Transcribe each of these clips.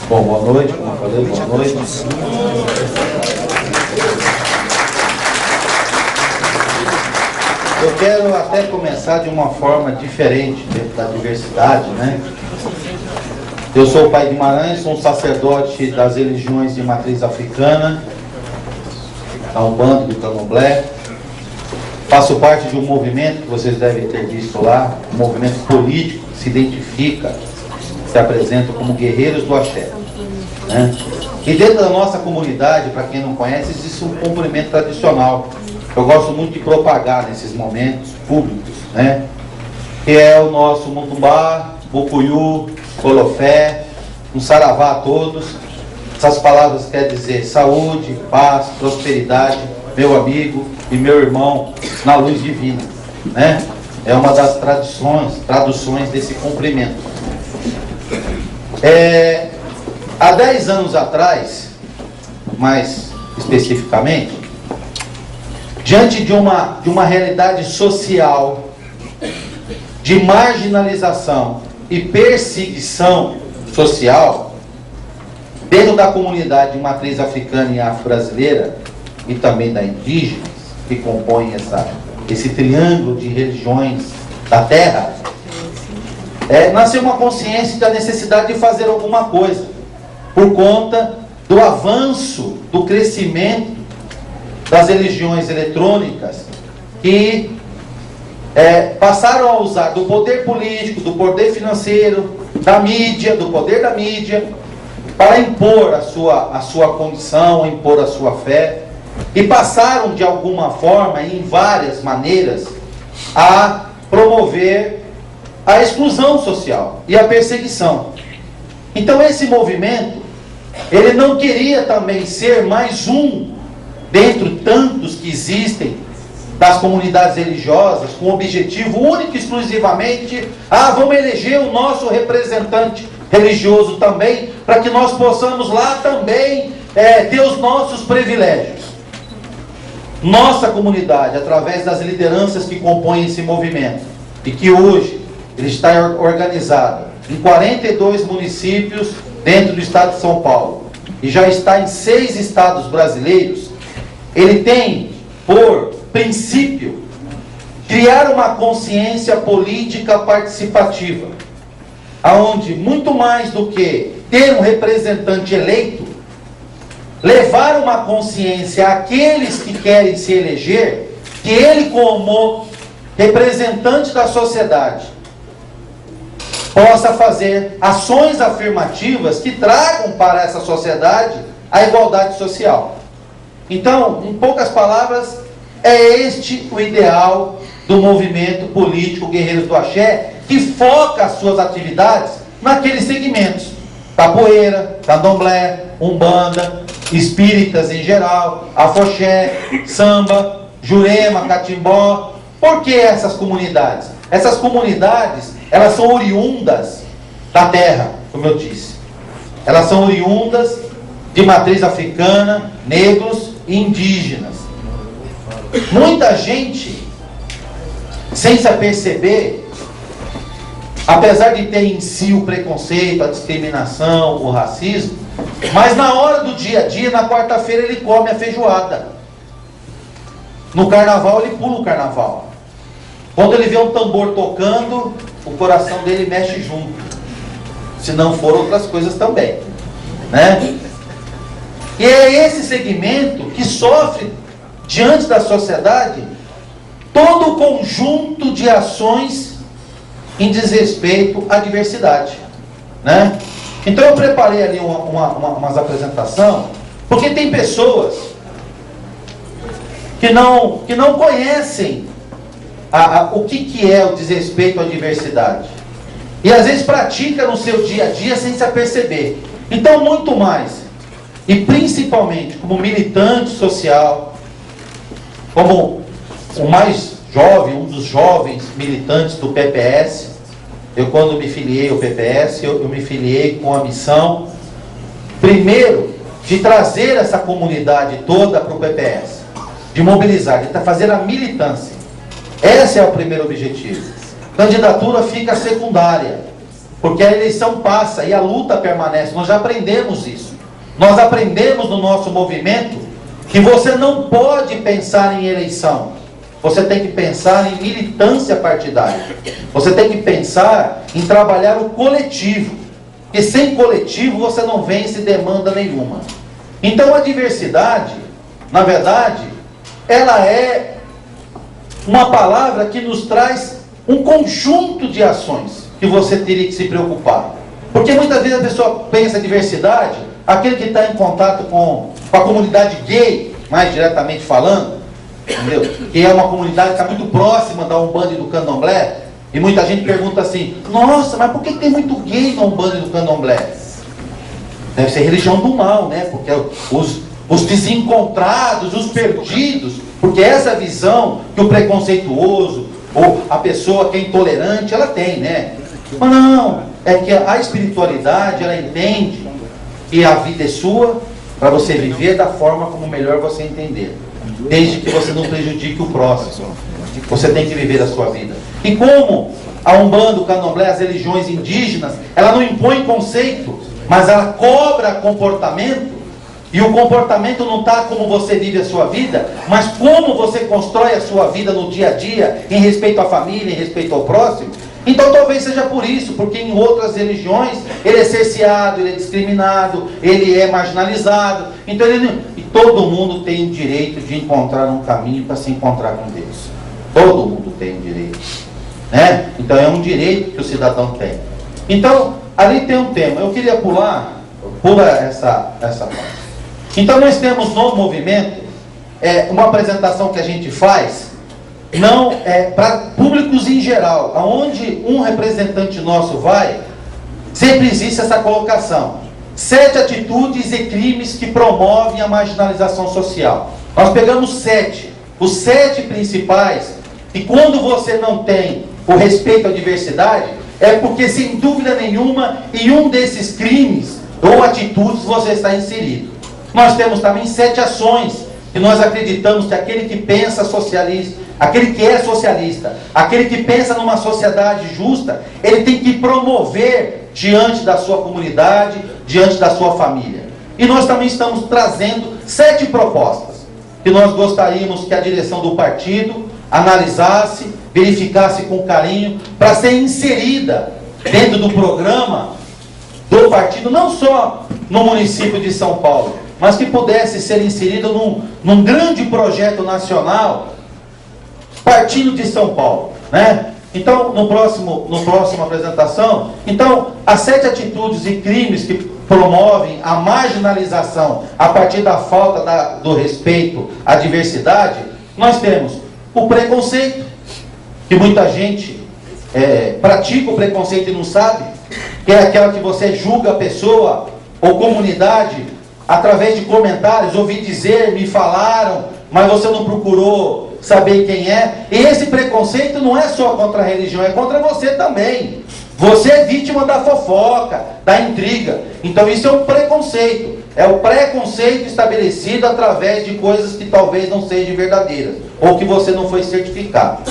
Bom, boa noite, como eu falei, boa noite. Eu quero até começar de uma forma diferente dentro da diversidade, né? Eu sou o Pai Guimarães, sou um sacerdote das religiões de matriz africana, da Umbanda e do Candomblé. Faço parte de um movimento que vocês devem ter visto lá, um movimento político que se identifica, se apresenta como guerreiros do axé, né? E dentro da nossa comunidade, para quem não conhece, existe um cumprimento tradicional. Eu gosto muito de propagar nesses momentos públicos, né? Que é o nosso Muntumbá, Bucuyu, Colofé, um saravá a todos. Essas palavras querem dizer saúde, paz, prosperidade, meu amigo e meu irmão na luz divina, né? É uma das traduções desse cumprimento. Há 10 anos atrás, mais especificamente, diante de uma realidade social de marginalização e perseguição social dentro da comunidade de matriz africana e afro-brasileira e também da indígena, que compõem esse triângulo de religiões da terra, nasceu uma consciência da necessidade de fazer alguma coisa por conta do avanço, do crescimento das religiões eletrônicas que passaram a usar do poder político, do poder financeiro, da mídia, do poder da mídia, para impor a sua condição, impor a sua fé, e passaram de alguma forma, em várias maneiras, a promover a exclusão social e a perseguição. Então esse movimento, ele não queria também ser mais um, dentre tantos que existem, das comunidades religiosas, com o objetivo único e exclusivamente, vamos eleger o nosso representante religioso também, para que nós possamos lá também ter os nossos privilégios. Nossa comunidade, através das lideranças que compõem esse movimento, e que hoje ele está organizado em 42 municípios dentro do estado de São Paulo, e já está em 6 estados brasileiros, ele tem por princípio criar uma consciência política participativa, aonde muito mais do que ter um representante eleito, levar uma consciência àqueles que querem se eleger, que ele, como representante da sociedade, possa fazer ações afirmativas que tragam para essa sociedade a igualdade social. Então, em poucas palavras, é este o ideal do movimento político Guerreiros do Axé, que foca as suas atividades naqueles segmentos: capoeira, candomblé, umbanda, espíritas em geral, afoxé, samba, jurema, catimbó. Por que essas comunidades? Essas comunidades, elas são oriundas da terra, como eu disse. Elas são oriundas de matriz africana, negros e indígenas. Muita gente, sem se aperceber, apesar de ter em si o preconceito, a discriminação, o racismo, mas na hora do dia a dia, na quarta-feira, ele come a feijoada. No carnaval, ele pula o carnaval. Quando ele vê um tambor tocando, o coração dele mexe junto. Se não for outras coisas também, né? E é esse segmento que sofre, diante da sociedade, todo o conjunto de ações em desrespeito à diversidade, né? Então eu preparei ali umas apresentação, porque tem pessoas que não conhecem o que é o desrespeito à diversidade, e às vezes pratica no seu dia a dia sem se aperceber. Então, muito mais, e principalmente como militante social, como o mais jovem, um dos jovens militantes do PPS. Eu, quando me filiei ao PPS, eu me filiei com a missão, primeiro, de trazer essa comunidade toda para o PPS, de mobilizar, de fazer a militância. Esse é o primeiro objetivo. Candidatura fica secundária. Porque a eleição passa e a luta permanece. Nós já aprendemos isso. Nós aprendemos no nosso movimento que você não pode pensar em eleição. Você tem que pensar em militância partidária. Você tem que pensar em trabalhar o coletivo. Porque sem coletivo você não vence demanda nenhuma. Então a diversidade, na verdade, ela é uma palavra que nos traz um conjunto de ações que você teria que se preocupar. Porque muitas vezes a pessoa pensa diversidade, aquele que está em contato com a comunidade gay, mais diretamente falando, entendeu? Que é uma comunidade que está muito próxima da Umbanda e do Candomblé, e muita gente pergunta assim, nossa, mas por que tem muito gay na Umbanda e do Candomblé? Deve ser religião do mal, né? Porque os desencontrados, os perdidos, porque essa visão que o preconceituoso, ou a pessoa que é intolerante, ela tem, né? Mas não, é que a espiritualidade, ela entende que a vida é sua, para você viver da forma como melhor você entender, desde que você não prejudique o próximo. Você tem que viver a sua vida. E como a Umbanda, o Candomblé, as religiões indígenas, ela não impõe conceito, mas ela cobra comportamento, e o comportamento não está como você vive a sua vida, mas como você constrói a sua vida no dia a dia, em respeito à família, em respeito ao próximo. Então talvez seja por isso, porque em outras religiões ele é cerceado, ele é discriminado, ele é marginalizado. Então e todo mundo tem o direito de encontrar um caminho para se encontrar com Deus. Todo mundo tem o direito, né? Então é um direito que o cidadão tem. Então ali tem um tema. Eu queria pula essa parte. Então nós temos no movimento uma apresentação que a gente faz, não para públicos em geral, aonde um representante nosso vai, sempre existe essa colocação: 7 atitudes e crimes que promovem a marginalização social. Nós pegamos 7, os 7 principais, e quando você não tem o respeito à diversidade, é porque sem dúvida nenhuma, em um desses crimes ou atitudes você está inserido. Nós temos também 7 ações, que nós acreditamos que aquele que pensa socialista, aquele que é socialista, aquele que pensa numa sociedade justa, ele tem que promover diante da sua comunidade, diante da sua família. E nós também estamos trazendo 7 propostas, que nós gostaríamos que a direção do partido analisasse, verificasse com carinho, para ser inserida dentro do programa do partido, não só no município de São Paulo, mas que pudesse ser inserido num grande projeto nacional, partindo de São Paulo, né? Então, no próximo apresentação, então, as 7 atitudes e crimes que promovem a marginalização a partir da falta do respeito à diversidade, nós temos o preconceito, que muita gente pratica o preconceito e não sabe, que é aquela que você julga a pessoa ou comunidade através de comentários, ouvi dizer, me falaram, mas você não procurou saber quem é. E esse preconceito não é só contra a religião, é contra você também. Você é vítima da fofoca, da intriga. Então isso é um preconceito. É o preconceito estabelecido através de coisas que talvez não sejam verdadeiras, ou que você não foi certificado.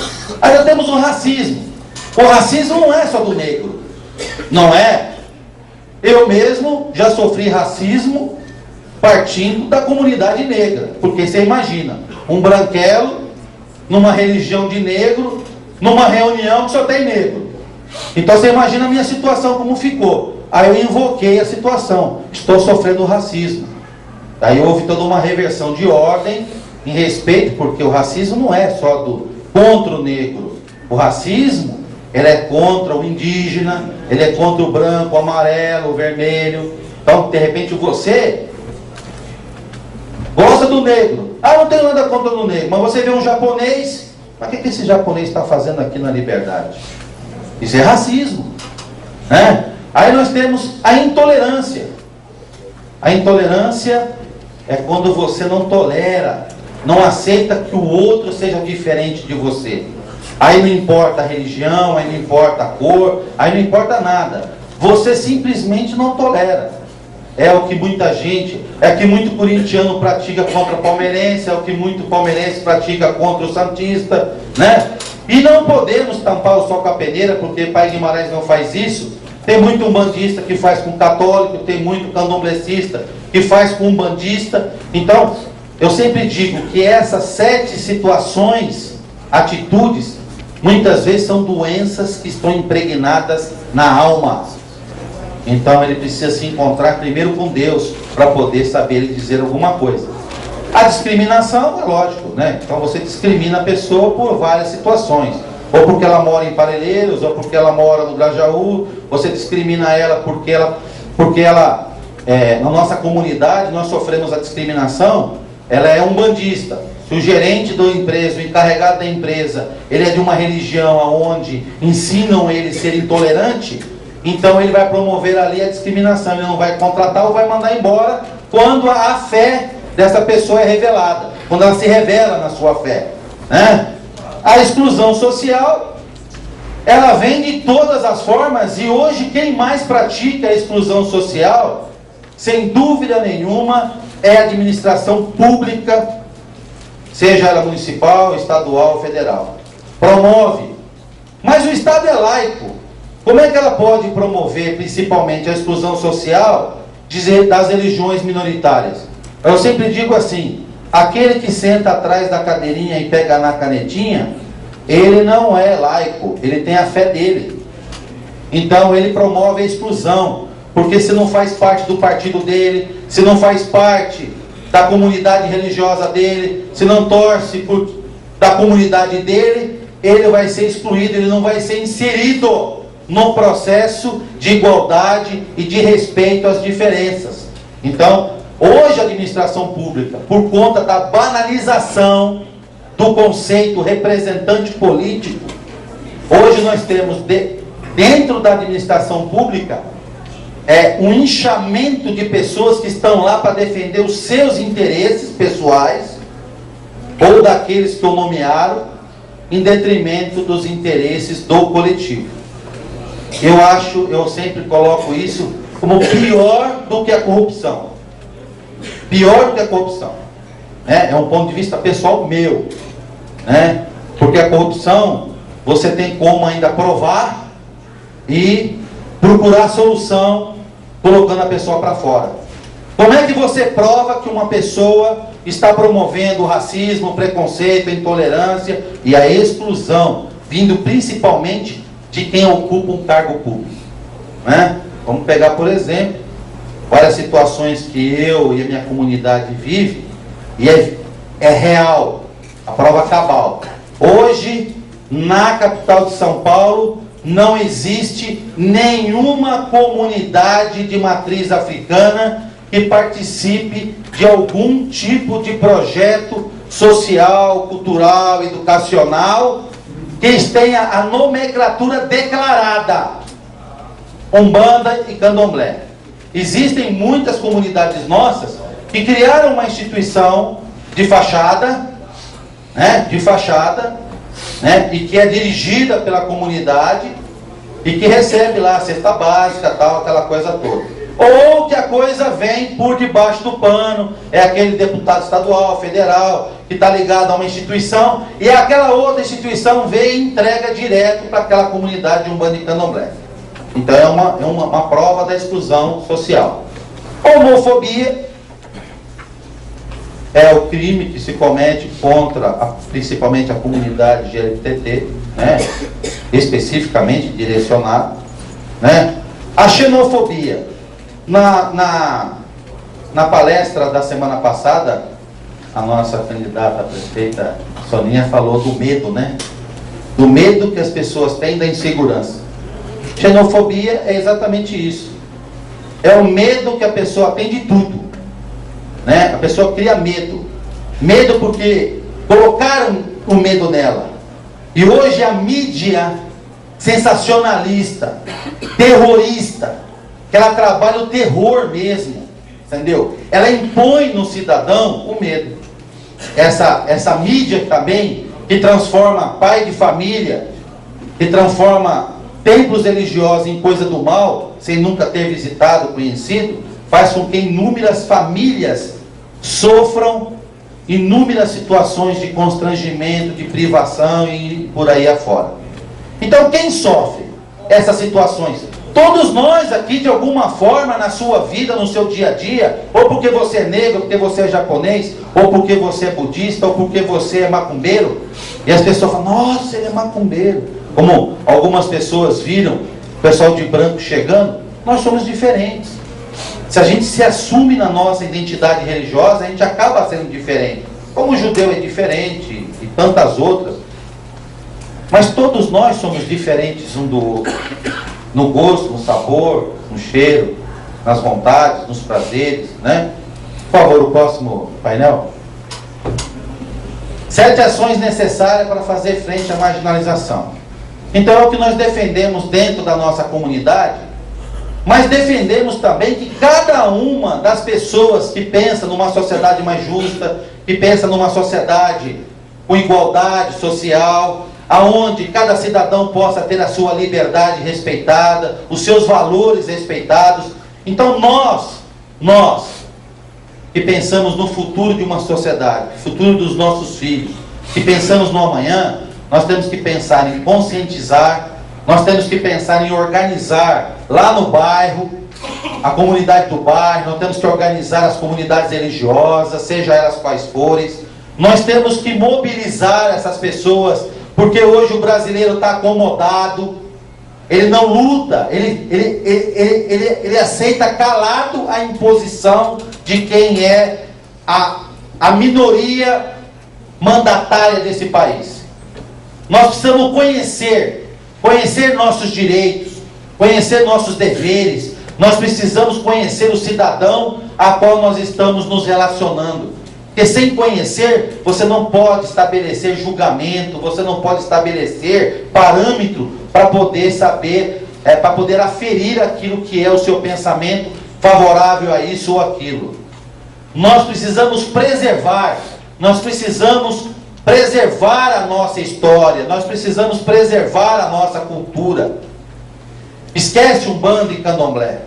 Aí nós temos o racismo. O racismo não é só do negro. Não é. Eu mesmo já sofri racismo partindo da comunidade negra. Porque você imagina, um branquelo numa religião de negro, numa reunião que só tem negro. Então você imagina a minha situação como ficou. Aí eu invoquei a situação: estou sofrendo racismo. Aí houve toda uma reversão de ordem em respeito, porque o racismo não é só contra o negro. O racismo, ele é contra o indígena, ele é contra o branco, o amarelo, o vermelho. Então, de repente, você gosta do negro. Ah, não tenho nada contra o negro. Mas você vê um japonês, mas o que esse japonês está fazendo aqui na Liberdade? Isso é racismo, né? Aí nós temos a intolerância. A intolerância é quando você não tolera, não aceita que o outro seja diferente de você. Aí não importa a religião, aí não importa a cor, aí não importa nada. Você simplesmente não tolera. É o que muita gente, é o que muito corintiano pratica contra o palmeirense, é o que muito palmeirense pratica contra o santista, né? E não podemos tampar o sol com a peneira, porque Pai Guimarães não faz isso, tem muito umbandista que faz com católico, tem muito candomblecista que faz com umbandista. Então, eu sempre digo que essas 7 situações, atitudes, muitas vezes são doenças que estão impregnadas na alma. Então ele precisa se encontrar primeiro com Deus para poder saber lhe dizer alguma coisa. A discriminação é lógico, né? Então você discrimina a pessoa por várias situações. Ou porque ela mora em Parelheiros, ou porque ela mora no Grajaú. Você discrimina ela porque ela na nossa comunidade nós sofremos a discriminação. Ela é umbandista. Se o gerente da empresa, o encarregado da empresa, ele é de uma religião onde ensinam ele a ser intolerante, então ele vai promover ali a discriminação. Ele não vai contratar ou vai mandar embora quando a fé dessa pessoa é revelada, quando ela se revela na sua fé, né? A exclusão social, ela vem de todas as formas, e hoje quem mais pratica a exclusão social, sem dúvida nenhuma, é a administração pública, seja ela municipal, estadual, federal. Promove. Mas o Estado é laico. Como é que ela pode promover, principalmente, a exclusão social das religiões minoritárias? Eu sempre digo assim, aquele que senta atrás da cadeirinha e pega na canetinha, ele não é laico, ele tem a fé dele. Então ele promove a exclusão, porque se não faz parte do partido dele, se não faz parte da comunidade religiosa dele, se não torce da comunidade dele, ele vai ser excluído, ele não vai ser inserido no processo de igualdade e de respeito às diferenças. Então, hoje a administração pública, por conta da banalização do conceito representante político, hoje nós temos dentro da administração pública um inchamento de pessoas que estão lá para defender os seus interesses pessoais ou daqueles que o nomearam, em detrimento dos interesses do coletivo. Eu sempre coloco isso como pior do que a corrupção. Pior do que a corrupção. É um ponto de vista pessoal meu. Né? Porque a corrupção, você tem como ainda provar e procurar solução colocando a pessoa para fora. Como é que você prova que uma pessoa está promovendo o racismo, o preconceito, a intolerância e a exclusão, vindo principalmente de quem ocupa um cargo público? Né? Vamos pegar, por exemplo, várias situações que eu e a minha comunidade vive, e é real, a prova cabal. Hoje, na capital de São Paulo, não existe nenhuma comunidade de matriz africana que participe de algum tipo de projeto social, cultural, educacional, que tenha a nomenclatura declarada Umbanda e Candomblé. Existem muitas comunidades nossas que criaram uma instituição de fachada, e que é dirigida pela comunidade e que recebe lá a cesta básica, tal, aquela coisa toda. Ou que a coisa vem por debaixo do pano, é aquele deputado estadual, federal, que está ligado a uma instituição, e aquela outra instituição vem e entrega direto para aquela comunidade de Umbanda e Candomblé. Então é uma prova da exclusão social. Homofobia é o crime que se comete contra principalmente a comunidade LGBT, né? Especificamente direcionado, né? A xenofobia. Na palestra da semana passada, a nossa candidata a prefeita Soninha falou do medo, né? Do medo que as pessoas têm da insegurança. Xenofobia é exatamente isso. É o medo que a pessoa tem de tudo, né? A pessoa cria medo. Medo porque colocaram o medo nela. E hoje a mídia sensacionalista, terrorista, que ela trabalha o terror mesmo, entendeu? Ela impõe no cidadão o medo. Essa mídia também, que transforma pai de família, que transforma templos religiosos em coisa do mal, sem nunca ter visitado, conhecido, faz com que inúmeras famílias sofram inúmeras situações de constrangimento, de privação e por aí afora. Então quem sofre essas situações? Todos nós aqui, de alguma forma, na sua vida, no seu dia a dia, ou porque você é negro, ou porque você é japonês, ou porque você é budista, ou porque você é macumbeiro, e as pessoas falam, nossa, ele é macumbeiro. Como algumas pessoas viram o pessoal de branco chegando, nós somos diferentes. Se a gente se assume na nossa identidade religiosa, a gente acaba sendo diferente. Como o judeu é diferente, e tantas outras. Mas todos nós somos diferentes um do outro. No gosto, no sabor, no cheiro, nas vontades, nos prazeres, né? Por favor, o próximo painel. 7 ações necessárias para fazer frente à marginalização. Então é o que nós defendemos dentro da nossa comunidade, mas defendemos também que cada uma das pessoas que pensa numa sociedade mais justa, que pensa numa sociedade com igualdade social, aonde cada cidadão possa ter a sua liberdade respeitada, os seus valores respeitados. Então nós que pensamos no futuro de uma sociedade, no futuro dos nossos filhos, que pensamos no amanhã, nós temos que pensar em conscientizar, nós temos que pensar em organizar lá no bairro, a comunidade do bairro, nós temos que organizar as comunidades religiosas, seja elas quais forem. Nós temos que mobilizar essas pessoas, porque hoje o brasileiro está acomodado, ele não luta, ele aceita calado a imposição de quem é a minoria mandatária desse país. Nós precisamos conhecer nossos direitos, conhecer nossos deveres. Nós precisamos conhecer o cidadão a qual nós estamos nos relacionando. Porque sem conhecer, você não pode estabelecer julgamento, você não pode estabelecer parâmetro para poder saber, para poder aferir aquilo que é o seu pensamento favorável a isso ou aquilo. Nós precisamos preservar a nossa história, nós precisamos preservar a nossa cultura. Esquece Umbanda e Candomblé.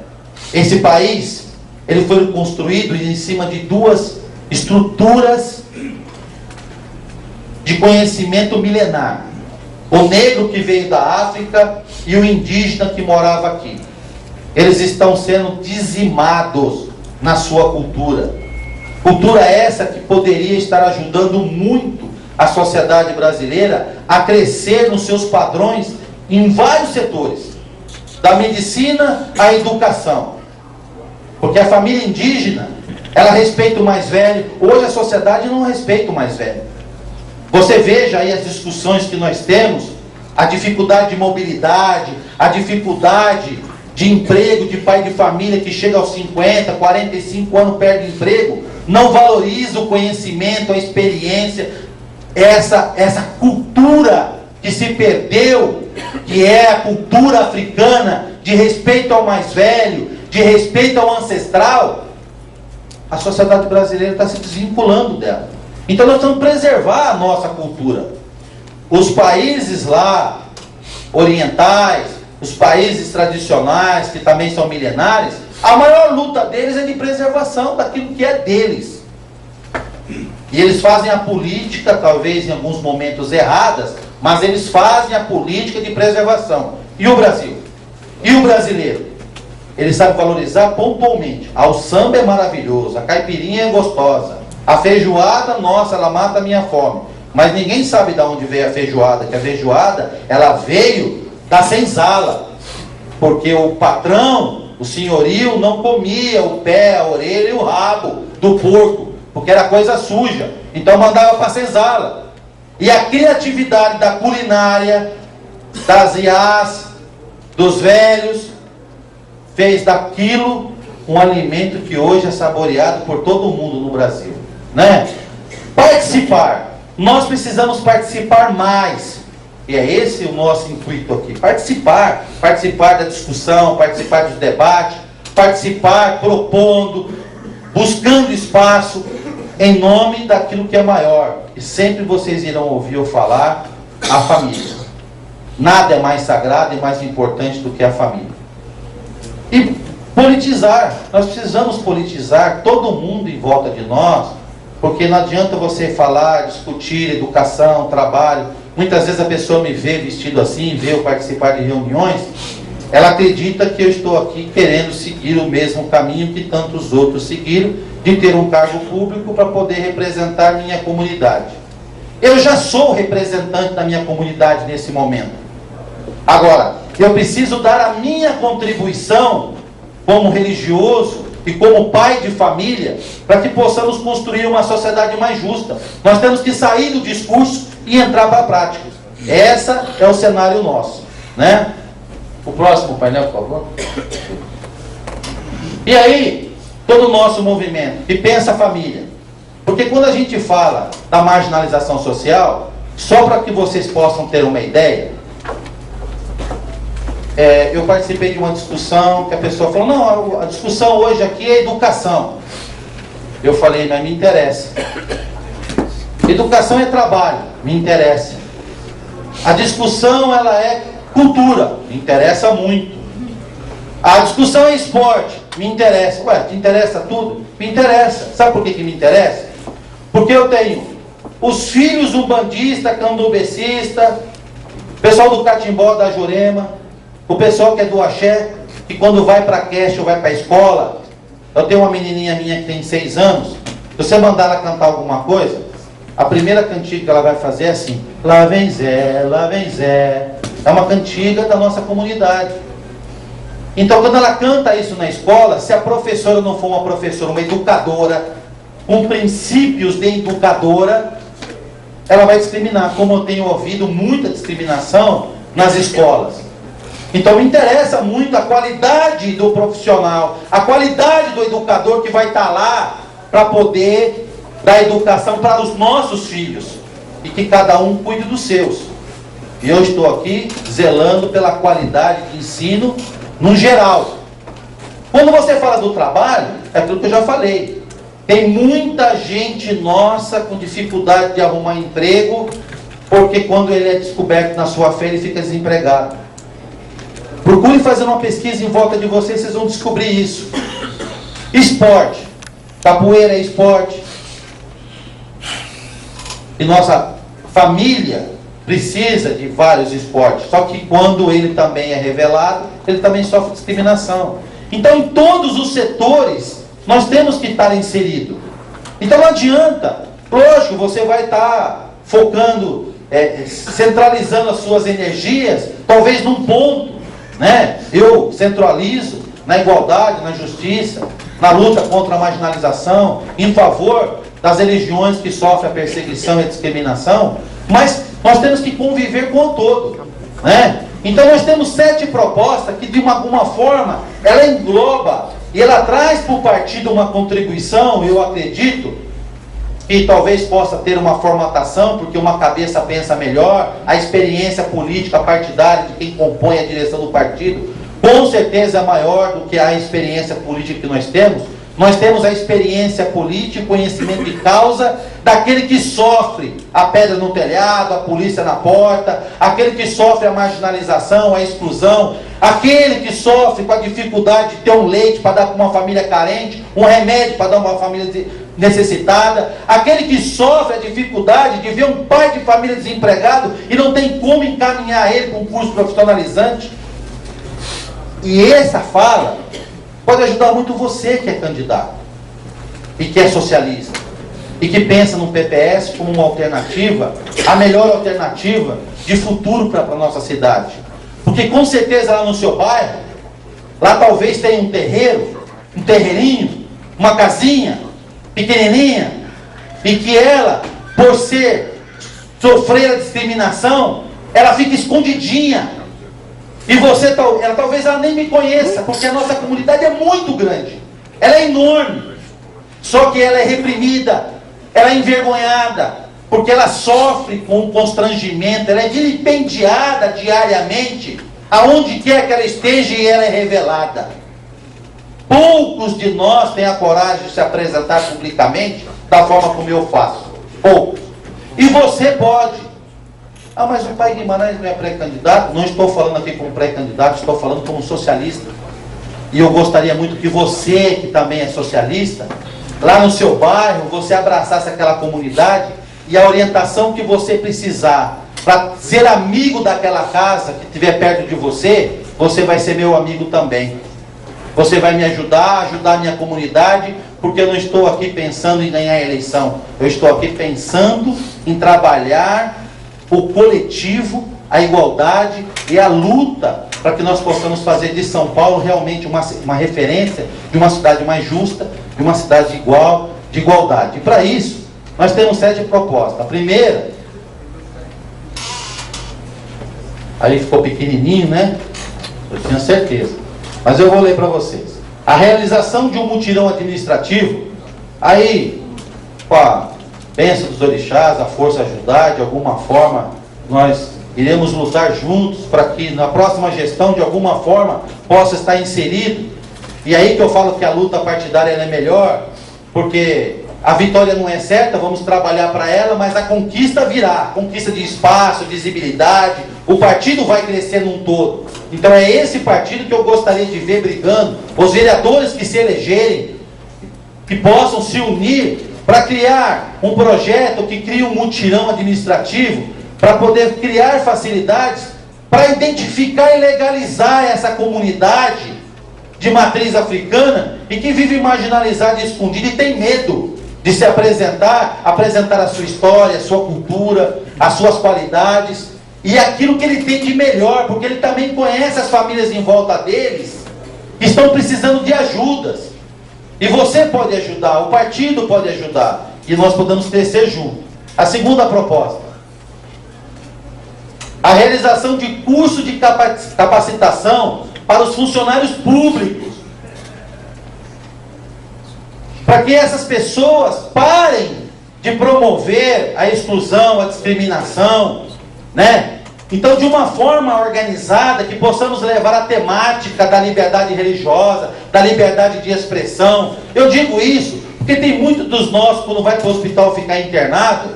Esse país, ele foi construído em cima de 2 estruturas de conhecimento milenar. O negro que veio da África e o indígena que morava aqui. Eles estão sendo dizimados na sua cultura. Cultura essa que poderia estar ajudando muito a sociedade brasileira a crescer nos seus padrões em vários setores. Da medicina à educação. Porque a família indígena, ela respeita o mais velho. Hoje a sociedade não respeita o mais velho. Você veja aí as discussões que nós temos, a dificuldade de mobilidade, a dificuldade de emprego de pai de família que chega aos 50, 45 anos, perde emprego, não valoriza o conhecimento, a experiência, essa cultura que se perdeu, que é a cultura africana, de respeito ao mais velho, de respeito ao ancestral. A sociedade brasileira está se desvinculando dela. Então nós temos que preservar a nossa cultura. Os países lá, orientais, os países tradicionais, que também são milenares, a maior luta deles é de preservação daquilo que é deles. E eles fazem a política, talvez em alguns momentos erradas, mas eles fazem a política de preservação. E o Brasil? E o brasileiro? Ele sabe valorizar pontualmente. O samba é maravilhoso, a caipirinha é gostosa, a feijoada, nossa, ela mata a minha fome. Mas ninguém sabe de onde veio a feijoada, que a feijoada, ela veio da senzala. Porque o patrão, o senhorio, não comia o pé, a orelha e o rabo do porco, porque era coisa suja. Então mandava para a senzala. E a criatividade da culinária, das iás, dos velhos, fez daquilo um alimento que hoje é saboreado por todo mundo no Brasil, né? Participar. Nós precisamos participar mais. E é esse o nosso intuito aqui. Participar da discussão, participar dos debates, participar propondo, buscando espaço em nome daquilo que é maior. E sempre vocês irão ouvir eu falar, a família. Nada é mais sagrado e mais importante do que a família. E politizar. Nós precisamos politizar todo mundo em volta de nós, porque não adianta você falar, discutir educação, trabalho. Muitas vezes a pessoa me vê vestido assim, vê eu participar de reuniões, ela acredita que eu estou aqui querendo seguir o mesmo caminho que tantos outros seguiram, de ter um cargo público para poder representar minha comunidade. Eu já sou representante da minha comunidade nesse momento. Agora, eu preciso dar a minha contribuição como religioso e como pai de família, para que possamos construir uma sociedade mais justa. Nós temos que sair do discurso e entrar para a prática. Esse é o cenário nosso, né? O próximo painel, por favor. E aí, todo o nosso movimento que pensa a família. Porque quando a gente fala da marginalização social, só para que vocês possam ter uma ideia, eu participei de uma discussão que a pessoa falou, não, a discussão hoje aqui é educação. Eu falei, mas me interessa. Educação é trabalho, me interessa. A discussão, ela é cultura, me interessa muito. A discussão é esporte, me interessa. Ué, te interessa tudo? Me interessa. Sabe por que me interessa? Porque eu tenho os filhos umbandistas, candombecistas, pessoal do catimbó, da Jurema, o pessoal que é do axé, que quando vai para a creche ou vai para a escola, eu tenho uma menininha minha que tem 6 anos, se você mandar ela cantar alguma coisa, a primeira cantiga que ela vai fazer é assim, lá vem Zé, lá vem Zé. É uma cantiga da nossa comunidade. Então, quando ela canta isso na escola, se a professora não for uma professora, uma educadora, com princípios de educadora, ela vai discriminar, como eu tenho ouvido muita discriminação nas escolas. Então me interessa muito a qualidade do profissional, a qualidade do educador que vai estar lá para poder dar educação para os nossos filhos, e que cada um cuide dos seus. E eu estou aqui zelando pela qualidade de ensino no geral. Quando você fala do trabalho, é aquilo que eu já falei. Tem muita gente nossa com dificuldade de arrumar emprego, porque quando ele é descoberto na sua fé, ele fica desempregado. Procure fazer uma pesquisa em volta de vocês, vocês vão descobrir isso. Esporte. Capoeira é esporte. E nossa família precisa de vários esportes. Só que quando ele também é revelado, ele também sofre discriminação. Então, em todos os setores, nós temos que estar inseridos. Então, não adianta. Lógico, você vai estar focando, centralizando as suas energias, talvez num ponto, né? Eu centralizo na igualdade, na justiça, na luta contra a marginalização, em favor das religiões que sofrem a perseguição e a discriminação, mas nós temos que conviver com o todo, né? Então nós temos 7 propostas que de alguma forma ela engloba e ela traz para o partido uma contribuição, eu acredito, que talvez possa ter uma formatação, porque uma cabeça pensa melhor, a experiência política partidária de quem compõe a direção do partido, com certeza é maior do que a experiência política que nós temos. Nós temos a experiência política, conhecimento de causa, daquele que sofre a pedra no telhado, a polícia na porta, aquele que sofre a marginalização, a exclusão, aquele que sofre com a dificuldade de ter um leite para dar para uma família carente, um remédio para dar para uma família necessitada, aquele que sofre a dificuldade de ver um pai de família desempregado e não tem como encaminhar ele para um curso profissionalizante. E essa fala pode ajudar muito você que é candidato e que é socialista e que pensa no PPS como uma alternativa, a melhor alternativa de futuro para a nossa cidade. Porque com certeza lá no seu bairro, lá talvez tenha um terreiro, um terreirinho, uma casinha pequenininha, e que ela, por sofrer a discriminação, ela fica escondidinha. E você, talvez ela nem me conheça, porque a nossa comunidade é muito grande. Ela é enorme. Só que ela é reprimida, ela é envergonhada, porque ela sofre com um constrangimento, ela é vilipendiada diariamente, aonde quer que ela esteja, e ela é revelada. Poucos de nós têm a coragem de se apresentar publicamente da forma como eu faço. Poucos. E você pode. Ah, mas o pai Guimarães não é pré-candidato? Não estou falando aqui como pré-candidato, estou falando como socialista. E eu gostaria muito que você, que também é socialista, lá no seu bairro, você abraçasse aquela comunidade e a orientação que você precisar para ser amigo daquela casa que estiver perto de você, você vai ser meu amigo também. Você vai me ajudar a minha comunidade, porque eu não estou aqui pensando em ganhar a eleição. Eu estou aqui pensando em trabalhar o coletivo, a igualdade e a luta para que nós possamos fazer de São Paulo realmente uma referência de uma cidade mais justa, de uma cidade igual, de igualdade. E para isso, nós temos 7 propostas. A primeira, ali ficou pequenininho, né? Eu tinha certeza. Mas eu vou ler para vocês. A realização de um mutirão administrativo, aí, com a bênção dos orixás, a força ajudar, de alguma forma, nós iremos lutar juntos para que na próxima gestão, de alguma forma, possa estar inserido. E aí que eu falo que a luta partidária ela é melhor, porque a vitória não é certa, vamos trabalhar para ela, mas a conquista virá, conquista de espaço, visibilidade, o partido vai crescer num todo. Então é esse partido que eu gostaria de ver brigando, os vereadores que se elegerem, que possam se unir para criar um projeto que crie um mutirão administrativo, para poder criar facilidades, para identificar e legalizar essa comunidade de matriz africana e que vive marginalizada e escondida e tem medo de se apresentar a sua história, a sua cultura, as suas qualidades e aquilo que ele tem de melhor, porque ele também conhece as famílias em volta deles que estão precisando de ajudas. E você pode ajudar, o partido pode ajudar, e nós podemos crescer juntos. A segunda proposta, a realização de curso de capacitação para os funcionários públicos, para que essas pessoas parem de promover a exclusão, a discriminação, né? Então, de uma forma organizada, que possamos levar a temática da liberdade religiosa, da liberdade de expressão. Eu digo isso porque tem muitos dos nossos, quando vai para o hospital ficar internado,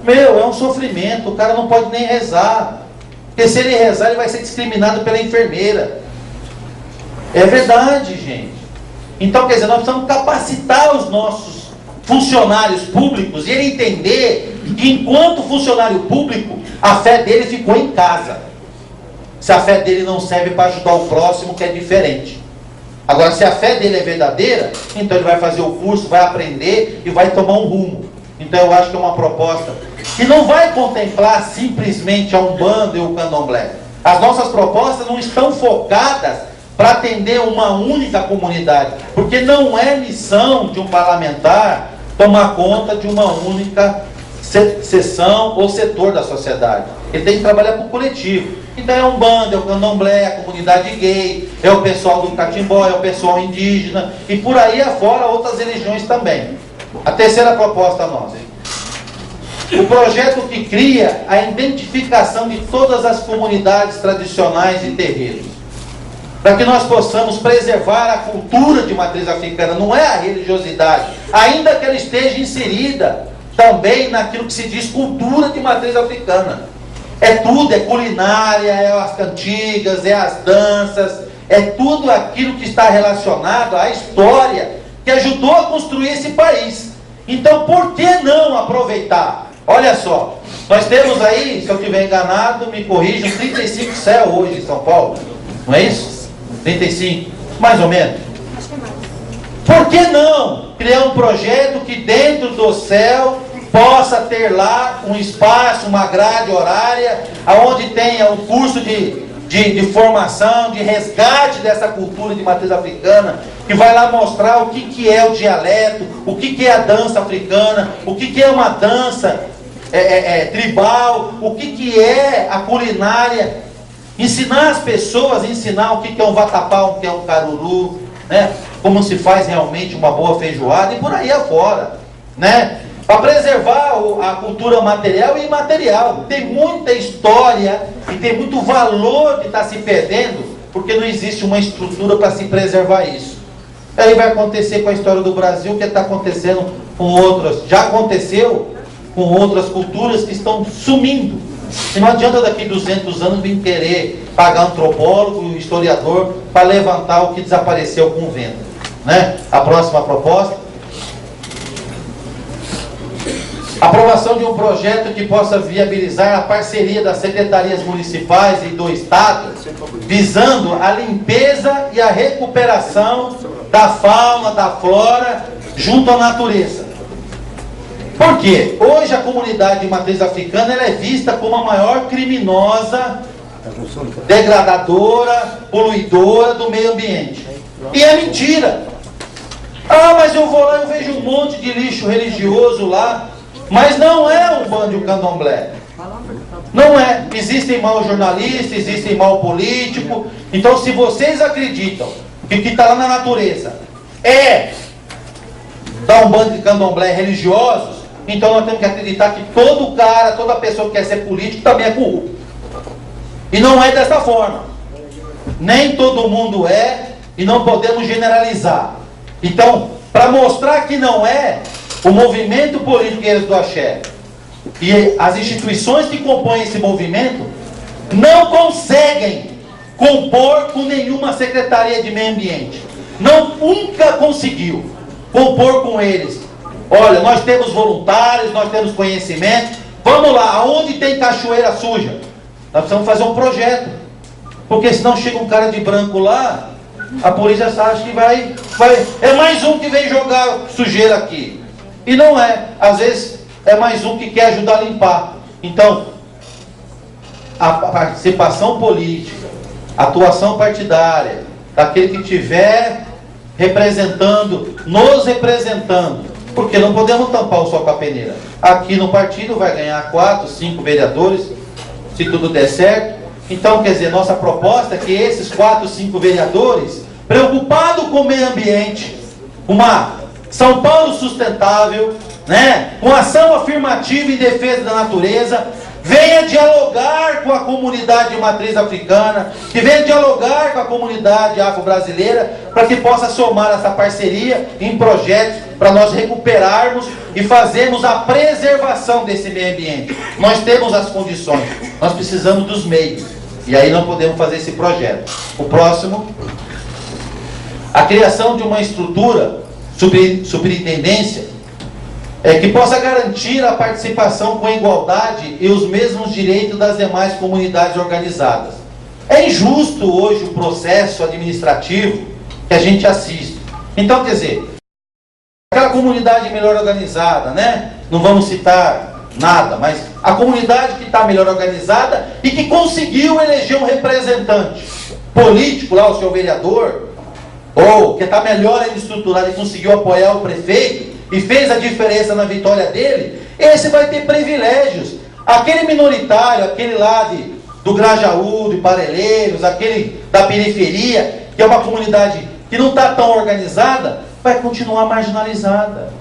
é um sofrimento, o cara não pode nem rezar, porque se ele rezar, ele vai ser discriminado pela enfermeira. É verdade, gente. Então, quer dizer, nós precisamos capacitar os nossos funcionários públicos e ele entender que, enquanto funcionário público, a fé dele ficou em casa. Se a fé dele não serve para ajudar o próximo, que é diferente. Agora, se a fé dele é verdadeira, então ele vai fazer o curso, vai aprender e vai tomar um rumo. Então, eu acho que é uma proposta que não vai contemplar simplesmente a Umbanda e o Candomblé. As nossas propostas não estão focadas para atender uma única comunidade, porque não é missão de um parlamentar tomar conta de uma única seção ou setor da sociedade. Ele tem que trabalhar com o coletivo. Então é Umbanda, é o Candomblé, é a comunidade gay, é o pessoal do Catimbó, é o pessoal indígena, e por aí afora outras religiões também. A terceira proposta nossa, o projeto que cria a identificação de todas as comunidades tradicionais e terreiros, para que nós possamos preservar a cultura de matriz africana, não é a religiosidade, ainda que ela esteja inserida também naquilo que se diz cultura de matriz africana. É tudo, é culinária, é as cantigas, é as danças, é tudo aquilo que está relacionado à história que ajudou a construir esse país. Então, por que não aproveitar? Olha só, nós temos aí, se eu estiver enganado, me corrijam, 35 céus hoje em São Paulo, não é isso? 35, mais ou menos. Por que não criar um projeto que dentro do céu possa ter lá um espaço, uma grade horária, onde tenha um curso de formação, de resgate dessa cultura de matriz africana, que vai lá mostrar o que é o dialeto, o que é a dança africana, o que é uma dança tribal, o que é a culinária, ensinar as pessoas, ensinar o que é um vatapá, o que é um caruru, né? Como se faz realmente uma boa feijoada e por aí afora, né? Para preservar a cultura material e imaterial. Tem muita história e tem muito valor que está se perdendo, porque não existe uma estrutura para se preservar isso. Aí vai acontecer com a história do Brasil, que está acontecendo com outras, já aconteceu com outras culturas que estão sumindo. E não adianta daqui 200 anos vir querer pagar antropólogo e historiador para levantar o que desapareceu com o vento, né? A próxima proposta. Aprovação de um projeto que possa viabilizar a parceria das secretarias municipais e do Estado, visando a limpeza e a recuperação da fauna, da flora, junto à natureza. Por quê? Hoje a comunidade de matriz africana ela é vista como a maior criminosa, degradadora, poluidora do meio ambiente. E é mentira. Ah, mas eu vou lá e eu vejo um monte de lixo religioso lá. Mas não é um bando de candomblé. Não é. Existem maus jornalistas, existem mau político. Então, se vocês acreditam que o que está lá na natureza é dar um bando de candomblé religiosos, então nós temos que acreditar que todo cara, toda pessoa que quer ser político também é corrupto. E não é dessa forma. Nem todo mundo é, e não podemos generalizar. Então, para mostrar que não é, o movimento político Guerreiros do Axé e as instituições que compõem esse movimento não conseguem compor com nenhuma secretaria de meio ambiente. Nunca conseguiu compor com eles. Olha, nós temos voluntários, nós temos conhecimento. Vamos lá, aonde tem cachoeira suja? Nós precisamos fazer um projeto. Porque senão chega um cara de branco lá, a polícia acha que vai é mais um que vem jogar sujeira aqui. E não é. Às vezes é mais um que quer ajudar a limpar. Então, a participação política, a atuação partidária, daquele que estiver representando, nos representando, porque não podemos tampar o sol com a peneira. Aqui no partido vai ganhar 4, 5 vereadores, se tudo der certo. Então, quer dizer, nossa proposta é que esses 4, 5 vereadores, preocupados com o meio ambiente, uma São Paulo sustentável, né, com ação afirmativa em defesa da natureza, venha dialogar com a comunidade de matriz africana, que venha dialogar com a comunidade afro-brasileira, para que possa somar essa parceria em projetos para nós recuperarmos e fazermos a preservação desse meio ambiente. Nós temos as condições, nós precisamos dos meios, e aí nós podemos fazer esse projeto. O próximo, a criação de uma estrutura, superintendência, que possa garantir a participação com igualdade e os mesmos direitos das demais comunidades organizadas. É injusto hoje o processo administrativo que a gente assiste. Então, quer dizer, aquela comunidade melhor organizada, né? Não vamos citar nada, mas a comunidade que está melhor organizada e que conseguiu eleger um representante político, lá o seu vereador, ou que está melhor estruturado e conseguiu apoiar o prefeito, e fez a diferença na vitória dele, esse vai ter privilégios. Aquele minoritário, aquele lá do Grajaú, de Parelheiros, aquele da periferia, que é uma comunidade que não está tão organizada, vai continuar marginalizada.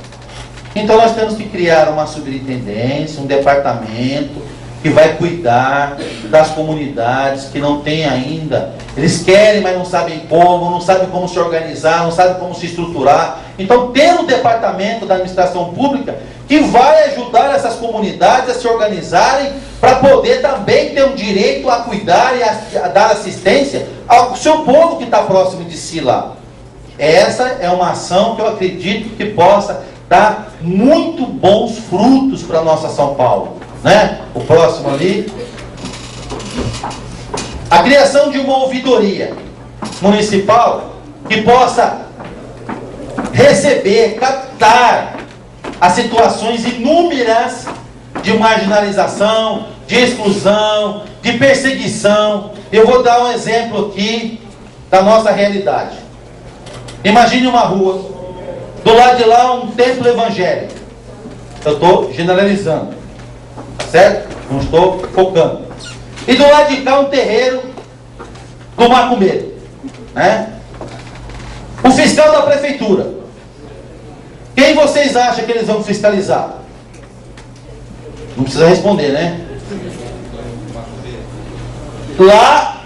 Então nós temos que criar uma superintendência, um departamento que vai cuidar das comunidades que não têm ainda. Eles querem, mas não sabem como, não sabem como se organizar, não sabem como se estruturar. Então, ter um departamento da administração pública que vai ajudar essas comunidades a se organizarem para poder também ter um direito a cuidar e a dar assistência ao seu povo que está próximo de si lá. Essa é uma ação que eu acredito que possa dar muito bons frutos para a nossa São Paulo. Né? O próximo ali. A criação de uma ouvidoria municipal que possa receber, captar as situações inúmeras de marginalização, de exclusão, de perseguição. Eu vou dar um exemplo aqui da nossa realidade. Imagine uma rua, do lado de lá um templo evangélico. Eu estou generalizando, certo? Não estou focando. E do lado de cá um terreiro do macumbeiro, né? O fiscal da prefeitura. Quem vocês acham que eles vão fiscalizar? Não precisa responder, né? Lá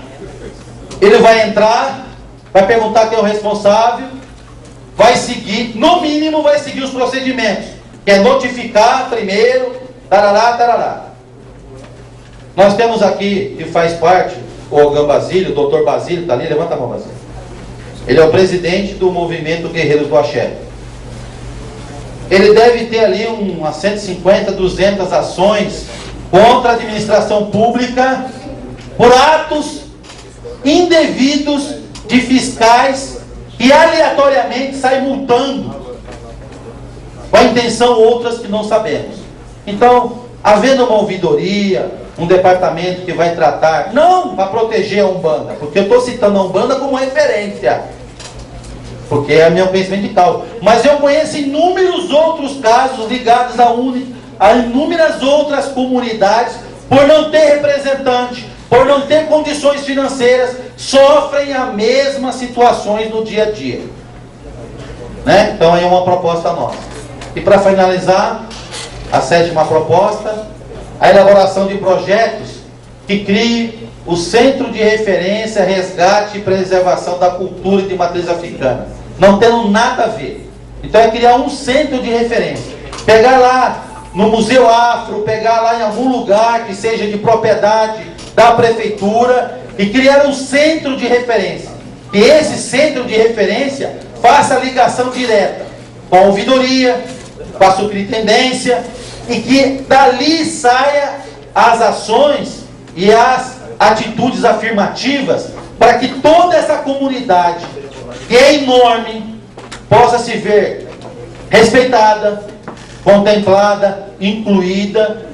ele vai entrar, vai perguntar quem é o responsável, vai seguir, no mínimo vai seguir os procedimentos, que é notificar primeiro, tarará, tarará. Nós temos aqui, que faz parte, o Ogan Basílio, o doutor Basílio, está ali, levanta a mão, Basílio. Ele é o presidente do movimento Guerreiros do Axé. ele deve ter ali umas 150, 200 ações contra a administração pública por atos indevidos de fiscais que aleatoriamente saem multando, com a intenção outras que não sabemos. Então, havendo uma ouvidoria, um departamento que vai tratar, não para proteger a Umbanda, porque eu estou citando a Umbanda como referência, porque é meu conhecimento de causa, mas eu conheço inúmeros outros casos ligados a inúmeras outras comunidades, por não ter representante, por não ter condições financeiras, sofrem as mesmas situações no dia a dia, né? Então é uma proposta nossa. E para finalizar, a 7ª proposta, a elaboração de projetos que criem o Centro de Referência, Resgate e Preservação da Cultura de Matriz Africana, não tendo nada a ver. Então é criar um centro de referência, pegar lá no Museu Afro, pegar lá em algum lugar que seja de propriedade da prefeitura e criar um centro de referência. E esse centro de referência faça ligação direta com a ouvidoria, com a superintendência, e que dali saia as ações e as atitudes afirmativas para que toda essa comunidade, que é enorme, possa se ver respeitada, contemplada, incluída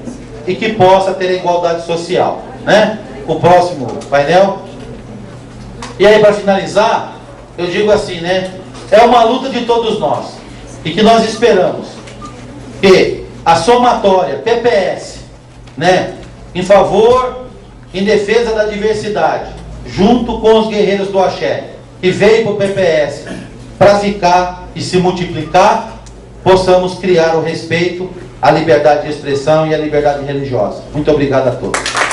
e que possa ter a igualdade social, né? O próximo painel. E aí, para finalizar, eu digo assim, né? É uma luta de todos nós e que nós esperamos que a somatória PPS, né, em favor, em defesa da diversidade, junto com os guerreiros do Axé, que veio para o PPS para ficar e se multiplicar, possamos criar o respeito, a liberdade de expressão e a liberdade religiosa. Muito obrigado a todos.